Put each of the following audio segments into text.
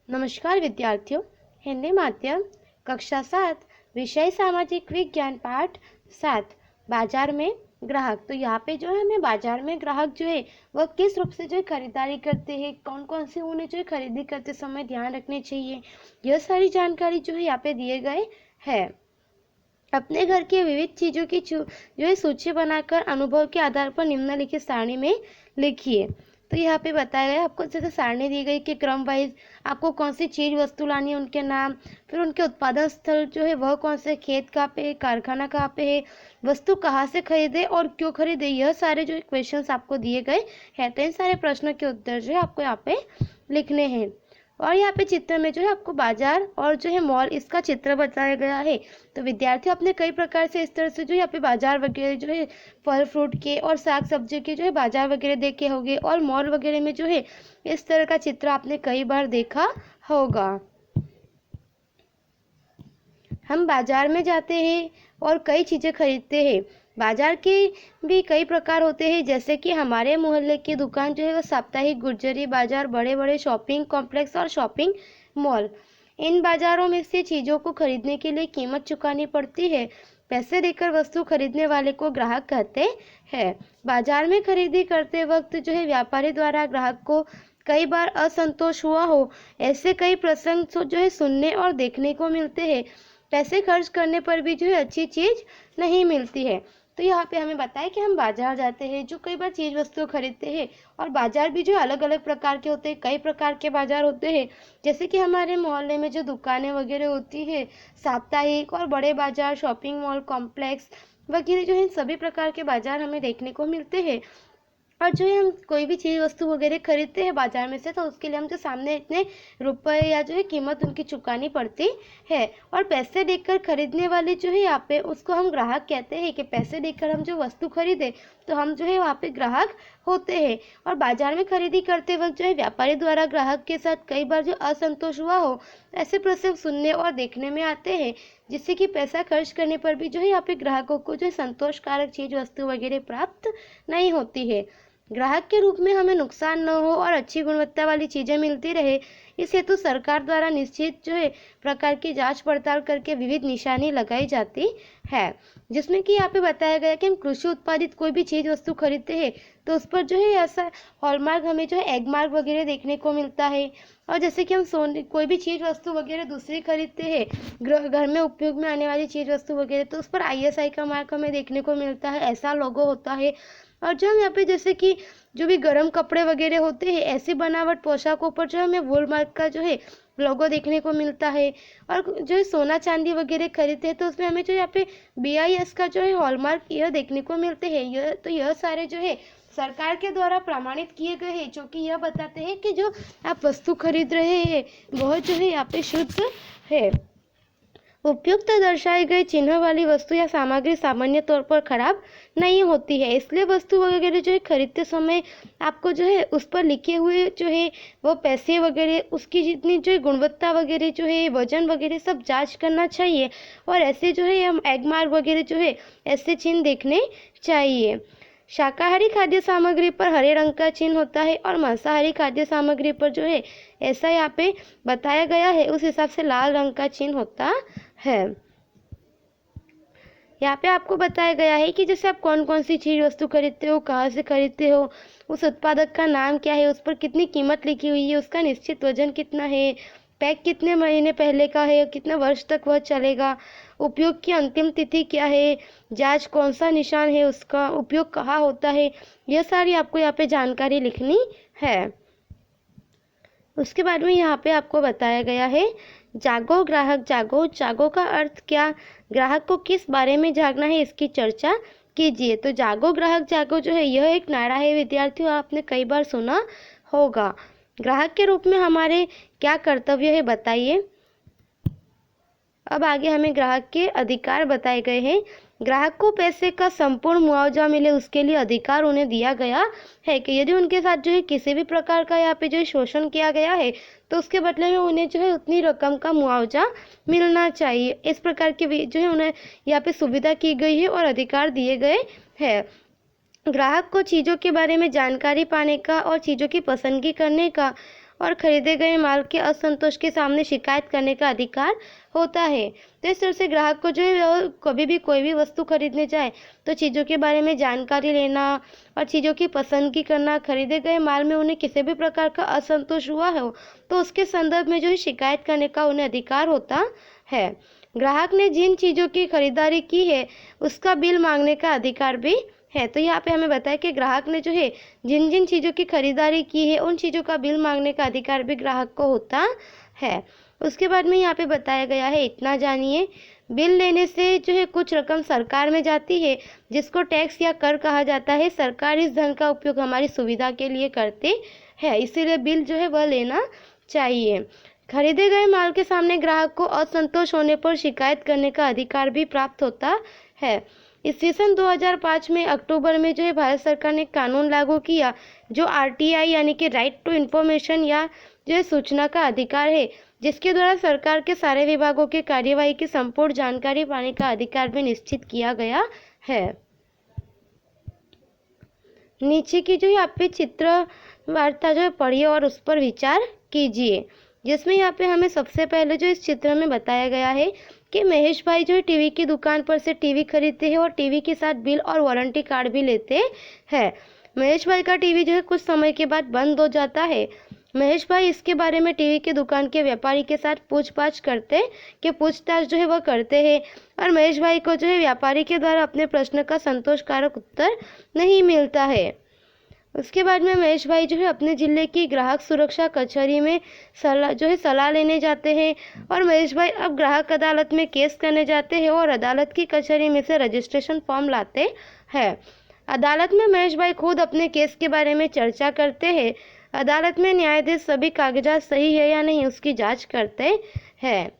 नमस्कार विद्यार्थियों। हिंदी माध्यम कक्षा 7 विषय सामाजिक विज्ञान पाठ 7 बाजार में ग्राहक। तो यहाँ पे जो है हमें बाजार में ग्राहक जो है वह किस रूप से जो है खरीदारी करते हैं, कौन कौन से उन्हें जो है खरीदी करते समय ध्यान रखने चाहिए, यह सारी जानकारी जो है यहाँ पे दिए गए हैं। अपने घर के विविध चीजों की जो है सूची बनाकर अनुभव के आधार पर निम्नलिखित सारणी में लिखिए। तो यहाँ पे बताया गया आपको, जैसे सारणी दी गई कि क्रम वाइज आपको कौन सी चीज वस्तु लानी है, उनके नाम, फिर उनके उत्पादन स्थल जो है वह कौन से, खेत कहाँ पे है, कारखाना कहाँ पे है, वस्तु कहाँ से खरीदे और क्यों खरीदे, यह सारे जो क्वेश्चंस आपको दिए गए हैं। तो इन सारे प्रश्नों के उत्तर जो है आपको यहाँ पे लिखने हैं। और यहाँ पे चित्र में जो है आपको बाजार और जो है मॉल, इसका चित्र बताया गया है। तो विद्यार्थियों अपने कई प्रकार से इस तरह से जो यहाँ पे बाजार वगैरह जो है फल फ्रूट के और साग सब्जी के जो है बाजार वगैरह देखे होंगे, और मॉल वगैरह में जो है इस तरह का चित्र आपने कई बार देखा होगा। हम बाजार में जाते हैं और कई चीजें खरीदते हैं। बाजार के भी कई प्रकार होते हैं, जैसे कि हमारे मोहल्ले की दुकान जो है वह साप्ताहिक, गुर्जरी बाजार, बड़े बड़े शॉपिंग कॉम्प्लेक्स और शॉपिंग मॉल। इन बाजारों में से चीजों को खरीदने के लिए कीमत चुकानी पड़ती है। पैसे देकर वस्तु खरीदने वाले को ग्राहक कहते हैं। बाजार में खरीदी करते वक्त जो है व्यापारी द्वारा ग्राहक को कई बार असंतोष हुआ हो, ऐसे कई प्रसंग जो है सुनने और देखने को मिलते हैं। पैसे खर्च करने पर भी जो है अच्छी चीज नहीं मिलती है। तो यहाँ पे हमें बताया कि हम बाजार जाते हैं, जो कई बार चीज वस्तु खरीदते हैं, और बाजार भी जो अलग अलग प्रकार के होते हैं, कई प्रकार के बाजार होते हैं। जैसे कि हमारे मोहल्ले में जो दुकानें वगैरह होती है, साप्ताहिक और बड़े बाजार, शॉपिंग मॉल कॉम्प्लेक्स वगैरह जो है सभी प्रकार के बाजार हमें देखने को मिलते हैं। और जो है हम कोई भी चीज वस्तु वगैरह खरीदते हैं बाजार में से, तो उसके लिए हम जो सामने इतने रुपए या जो है कीमत उनकी चुकानी पड़ती है। और पैसे देकर खरीदने वाले जो है यहाँ पे उसको हम ग्राहक कहते हैं, कि पैसे देकर हम जो वस्तु खरीदे तो हम जो है वहाँ पे ग्राहक होते हैं। और बाजार में खरीदी करते वक्त जो है व्यापारी द्वारा ग्राहक के साथ कई बार जो असंतोष हुआ हो, ऐसे प्रसंग सुनने और देखने में आते हैं, जिससे कि पैसा खर्च करने पर भी जो है यहाँ पे ग्राहकों को जो है संतोषकारक चीज वस्तु वगैरह प्राप्त नहीं होती है। ग्राहक के रूप में हमें नुकसान न हो और अच्छी गुणवत्ता वाली चीजें मिलती रहे, इस हेतु सरकार द्वारा निश्चित जो है प्रकार की जांच पड़ताल करके विविध निशानी लगाई जाती है। जिसमें कि यहाँ पे बताया गया कि हम कृषि उत्पादित कोई भी चीज वस्तु खरीदते हैं तो उस पर जो है ऐसा हॉलमार्क, हमें जो है एग मार्क वगैरह देखने को मिलता है। और जैसे कि हम सोने कोई भी चीज वस्तु वगैरह दूसरी खरीदते हैं, घर में उपयोग में आने वाली चीज वस्तु वगैरह, तो उस पर ISI का मार्क हमें देखने को मिलता है, ऐसा लोगो होता है। और जो हम यहाँ पे जैसे कि जो भी गर्म कपड़े वगैरह होते हैं, ऐसी बनावट पोशाकों पर जो हमें वूल मार्क का जो है लोगो देखने को मिलता है। और जो है सोना चांदी वगैरह खरीदते हैं तो उसमें हमें जो यहाँ पे BIS का जो है हॉलमार्क यह देखने को मिलते हैं। यह सारे जो है सरकार के द्वारा प्रमाणित किए गए हैं, जो कि यह बताते हैं कि जो आप वस्तु खरीद रहे हैं वह जो है यहाँ पे शुद्ध है। उपयुक्त दर्शाए गए चिन्ह वाली वस्तु या सामग्री सामान्य तौर पर खराब नहीं होती है, इसलिए वस्तु वगैरह जो है खरीदते समय आपको जो है उस पर लिखे हुए जो है वो पैसे वगैरह, उसकी जितनी जो है गुणवत्ता वगैरह जो है वजन वगैरह सब जांच करना चाहिए। और ऐसे जो है हम एग मार्क वगैरह जो है ऐसे चिन्ह देखने चाहिए। शाकाहारी खाद्य सामग्री पर हरे रंग का चिन्ह होता है, और मांसाहारी खाद्य सामग्री पर जो है ऐसा यहाँ पे बताया गया है उस हिसाब से लाल रंग का चिन्ह होता है। यहाँ पे आपको बताया गया है कि जैसे आप कौन कौन सी चीज वस्तु खरीदते हो, कहाँ से खरीदते हो, उस उत्पादक का नाम क्या है, उस पर कितनी कीमत लिखी हुई है, उसका निश्चित वजन कितना है, पैक कितने महीने पहले का है, कितने वर्ष तक वह चलेगा, उपयोग की अंतिम तिथि क्या है, जांच कौन सा निशान है, उसका उपयोग कहाँ होता है, यह सारी आपको यहाँ पे जानकारी लिखनी है। उसके बाद में यहाँ पे आपको बताया गया है जागो ग्राहक जागो। जागो का अर्थ क्या, ग्राहक को किस बारे में जागना है, इसकी चर्चा कीजिए। तो जागो ग्राहक जागो जो है यह एक नारा है विद्यार्थियों, आपने कई बार सुना होगा। ग्राहक के रूप में हमारे क्या कर्तव्य है बताइए। अब आगे हमें ग्राहक के अधिकार बताए गए हैं। ग्राहक को पैसे का संपूर्ण मुआवजा मिले उसके लिए अधिकार उन्हें दिया गया है, कि यदि उनके साथ जो है किसी भी प्रकार का यहाँ पे जो है शोषण किया गया है तो उसके बदले में उन्हें जो है उतनी रकम का मुआवजा मिलना चाहिए। इस प्रकार की जो है उन्हें यहाँ पे सुविधा की गई है और अधिकार दिए गए हैं। ग्राहक को चीज़ों के बारे में जानकारी पाने का और चीज़ों की पसंदगी करने का और खरीदे गए माल के असंतोष के सामने शिकायत करने का अधिकार होता है। तो इस तरह से ग्राहक को जो है वो कभी भी कोई भी वस्तु खरीदने जाए तो चीज़ों के बारे में जानकारी लेना और चीज़ों की पसंदगी करना, खरीदे गए माल में उन्हें किसी भी प्रकार का असंतोष हुआ हो तो उसके संदर्भ में जो है शिकायत करने का उन्हें अधिकार होता है। ग्राहक ने जिन चीज़ों की खरीदारी की है उसका बिल मांगने का अधिकार भी है। तो यहाँ पे हमें बताया कि ग्राहक ने जो है जिन जिन चीज़ों की खरीदारी की है उन चीज़ों का बिल मांगने का अधिकार भी ग्राहक को होता है। उसके बाद में यहाँ पे बताया गया है, इतना जानिए, बिल लेने से जो है कुछ रकम सरकार में जाती है जिसको टैक्स या कर कहा जाता है। सरकार इस धन का उपयोग हमारी सुविधा के लिए करते हैं, इसीलिए बिल जो है वह लेना चाहिए। खरीदे गए माल के सामने ग्राहक को असंतोष होने पर शिकायत करने का अधिकार भी प्राप्त होता है। इस सन 2005 में अक्टूबर में जो है भारत सरकार ने कानून लागू किया जो आरटीआई यानी कि राइट टू इन्फॉर्मेशन या जो है सूचना का अधिकार है, जिसके द्वारा सरकार के सारे विभागों की कार्यवाही की संपूर्ण जानकारी पाने का अधिकार भी निश्चित किया गया है। नीचे की जो यहाँ पे चित्र वार्ता जो है पढ़िए और उस पर विचार कीजिए, जिसमें यहाँ पे हमें सबसे पहले जो इस चित्र में बताया गया है कि महेश भाई जो है टीवी की दुकान पर से टीवी खरीदते हैं और टीवी के साथ बिल और वारंटी कार्ड भी लेते हैं। महेश भाई का टीवी जो है कुछ समय के बाद बंद हो जाता है। महेश भाई इसके बारे में टीवी की दुकान के व्यापारी के साथ पूछताछ जो है वह करते हैं और महेश भाई को जो है व्यापारी के द्वारा अपने प्रश्न का संतोषकारक उत्तर नहीं मिलता है। उसके बाद में महेश भाई जो है अपने जिले की ग्राहक सुरक्षा कचहरी में सलाह लेने जाते हैं और महेश भाई अब ग्राहक अदालत में केस करने जाते हैं और अदालत की कचहरी में से रजिस्ट्रेशन फॉर्म लाते हैं। अदालत में महेश भाई खुद अपने केस के बारे में चर्चा करते हैं। अदालत में न्यायाधीश सभी कागजात सही है या नहीं उसकी जांच करते हैं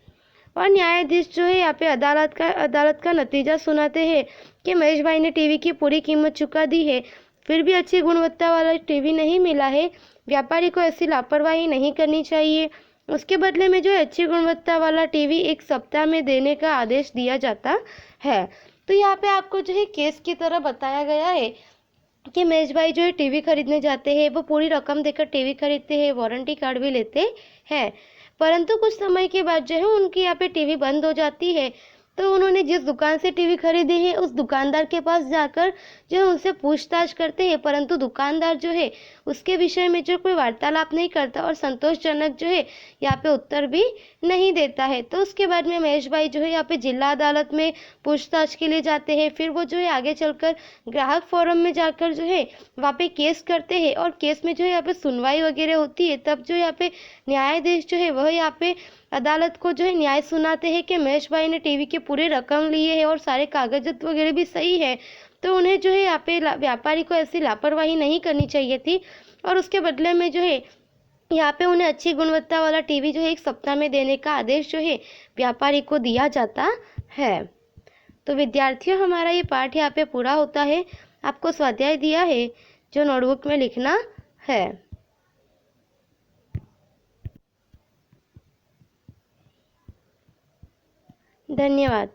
और न्यायाधीश जो है यहाँ पे अदालत का नतीजा सुनाते हैं कि महेश भाई ने टीवी की पूरी कीमत चुका दी है, फिर भी अच्छी गुणवत्ता वाला टीवी नहीं मिला है। व्यापारी को ऐसी लापरवाही नहीं करनी चाहिए। उसके बदले में जो है अच्छी गुणवत्ता वाला टीवी 1 सप्ताह में देने का आदेश दिया जाता है। तो यहाँ पे आपको जो है केस की तरह बताया गया है कि महेश भाई जो है टीवी खरीदने जाते हैं, वो पूरी रकम देकर टीवी खरीदते हैं, वारंटी कार्ड भी लेते हैं, परंतु कुछ समय के बाद जो है उनकी यहाँ पे टीवी बंद हो जाती है। तो उन्होंने जिस दुकान से टीवी खरीदी है उस दुकानदार के पास जाकर जो है उनसे पूछताछ करते हैं, परंतु दुकानदार जो है उसके विषय में जो कोई वार्तालाप नहीं करता और संतोषजनक जो है यहाँ पे उत्तर भी नहीं देता है। तो उसके बाद में महेश भाई जो है यहाँ पे जिला अदालत में पूछताछ के लिए जाते हैं। फिर वो जो है आगे चलकर ग्राहक फोरम में जाकर जो है वहाँ पे केस करते हैं और केस में जो है यहाँ पे सुनवाई वगैरह होती है। तब जो यहाँ पे न्यायाधीश जो है वह यहाँ पे अदालत को जो है न्याय सुनाते हैं कि महेश भाई ने टीवी की पूरी रकम लिए है और सारे कागजात वगैरह भी सही है, तो उन्हें जो है यहाँ पे व्यापारी को ऐसी लापरवाही नहीं करनी चाहिए थी और उसके बदले में जो है यहाँ पे उन्हें अच्छी गुणवत्ता वाला टीवी जो है 1 सप्ताह में देने का आदेश जो है व्यापारी को दिया जाता है। तो विद्यार्थियों, हमारा ये पाठ यहाँ पे पूरा होता है। आपको स्वाध्याय दिया है जो नोटबुक में लिखना है। धन्यवाद।